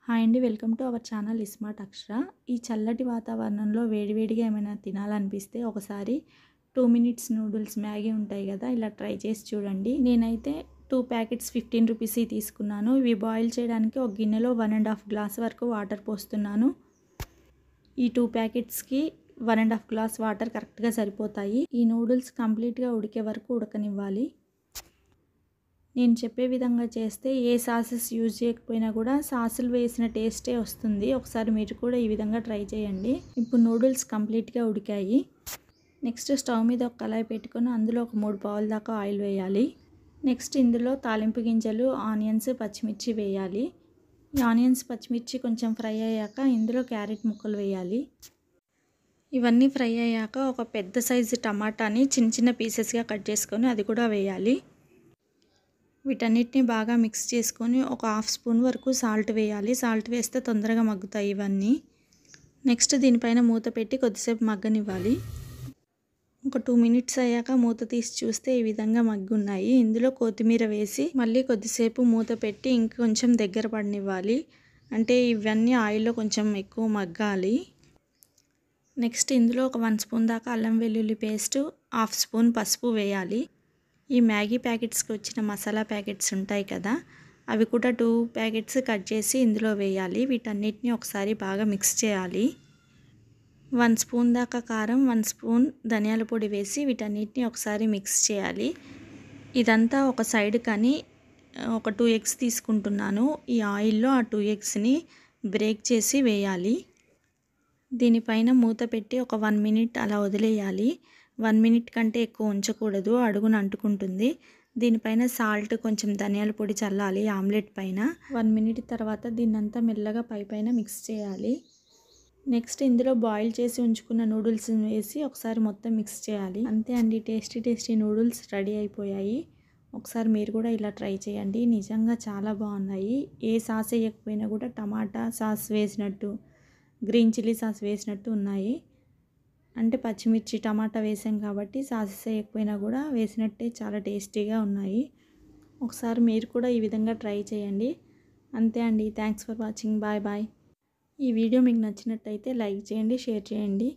Hi అండి, welcome to our channel smart Akshara. ఈ చల్లటి వాతావరణంలో వేడివేడిగా ఏమైనా తినాలనిపిస్తే ఒకసారి 2 మినిట్స్ నూడిల్స్ మ్యాగీ ఉంటాయి కదా, ఇలా ట్రై చేసి చూడండి. నేనైతే 2 ప్యాకెట్స్ 15 రూపీస్ తీసుకున్నాను. ఇవి బాయిల్ చేయడానికి ఒక గిన్నెలో 1.5 గ్లాస్ వరకు వాటర్ పోస్తున్నాను. ఈ 2 ప్యాకెట్స్కి 1.5 గ్లాస్ వాటర్ కరెక్ట్గా సరిపోతాయి. ఈ నూడిల్స్ కంప్లీట్గా ఉడికే వరకు ఉడకనివ్వాలి. నేను చెప్పే విధంగా చేస్తే ఏ సాసెస్ యూజ్ చేయకపోయినా కూడా సాసులు వేసిన టేస్టే వస్తుంది. ఒకసారి మీరు కూడా ఈ విధంగా ట్రై చేయండి. ఇప్పుడు నూడిల్స్ కంప్లీట్గా ఉడికాయి. నెక్స్ట్ స్టవ్ మీద ఒక కళాయి పెట్టుకొని అందులో ఒక 3 పావుల దాకా ఆయిల్ వేయాలి. నెక్స్ట్ ఇందులో తాలింపు గింజలు, ఆనియన్స్, పచ్చిమిర్చి వేయాలి. ఈ ఆనియన్స్, పచ్చిమిర్చి కొంచెం ఫ్రై అయ్యాక ఇందులో క్యారెట్ ముక్కలు వేయాలి. ఇవన్నీ ఫ్రై అయ్యాక ఒక పెద్ద సైజు టమాటాని చిన్న చిన్న పీసెస్గా కట్ చేసుకొని అది కూడా వేయాలి. వీటన్నిటిని బాగా మిక్స్ చేసుకొని ఒక 1/2 స్పూన్ వరకు సాల్ట్ వేయాలి. సాల్ట్ వేస్తే తొందరగా మగ్గుతాయి ఇవన్నీ. నెక్స్ట్ దీనిపైన మూత పెట్టి కొద్దిసేపు మగ్గనివ్వాలి. ఒక 2 మినిట్స్ అయ్యాక మూత తీసి చూస్తే ఈ విధంగా మగ్గున్నాయి. ఇందులో కొత్తిమీర వేసి మళ్ళీ కొద్దిసేపు మూత పెట్టి ఇంకొంచెం దగ్గర పడనివ్వాలి. అంటే ఇవన్నీ ఆయిల్లో కొంచెం ఎక్కువ మగ్గాలి. నెక్స్ట్ ఇందులో ఒక 1 స్పూన్ దాకా అల్లం వెల్లుల్లి పేస్ట్, 1/2 స్పూన్ పసుపు వేయాలి. ఈ మ్యాగీ ప్యాకెట్స్కి వచ్చిన మసాలా ప్యాకెట్స్ ఉంటాయి కదా, అవి కూడా 2 ప్యాకెట్స్ కట్ చేసి ఇందులో వేయాలి. వీటన్నిటిని ఒకసారి బాగా మిక్స్ చేయాలి. 1 స్పూన్ దాకా కారం, 1 స్పూన్ ధనియాల పొడి వేసి వీటన్నిటిని ఒకసారి మిక్స్ చేయాలి. ఇదంతా ఒక సైడ్ కానీ ఒక 2 ఎగ్స్ తీసుకుంటున్నాను. ఈ ఆయిల్లో ఆ 2 ఎగ్స్ని బ్రేక్ చేసి వేయాలి. దీనిపైన మూత పెట్టి ఒక 1 మినిట్ అలా వదిలేయాలి. 1 మినిట్ కంటే ఎక్కువ ఉంచకూడదు, అడుగున అంటుకుంటుంది. దీనిపైన సాల్ట్, కొంచెం ధనియాల పొడి చల్లాలి ఆమ్లెట్ పైన. 1 మినిట్ తర్వాత దీన్నంతా మెల్లగా పైన మిక్స్ చేయాలి. నెక్స్ట్ ఇందులో బాయిల్ చేసి ఉంచుకున్న నూడిల్స్ వేసి ఒకసారి మొత్తం మిక్స్ చేయాలి. అంతే అండి, టేస్టీ నూడిల్స్ రెడీ అయిపోయాయి. ఒకసారి మీరు కూడా ఇలా ట్రై చేయండి. నిజంగా చాలా బాగున్నాయి. ఏ సాస్ వేయకపోయినా కూడా టమాటా సాస్ వేసినట్టు, గ్రీన్ చిల్లీ సాస్ వేసినట్టు ఉన్నాయి. అంటే పచ్చిమిర్చి, టమాటా వేసాం కాబట్టి సాసెస్ వేయకపోయినా కూడా వేసినట్టే చాలా టేస్టీగా ఉన్నాయి. ఒకసారి మీరు కూడా ఈ విధంగా ట్రై చేయండి. అంతే అండి, thanks for watching. Bye bye. ఈ వీడియో మీకు నచ్చినట్టయితే లైక్ చేయండి, షేర్ చేయండి.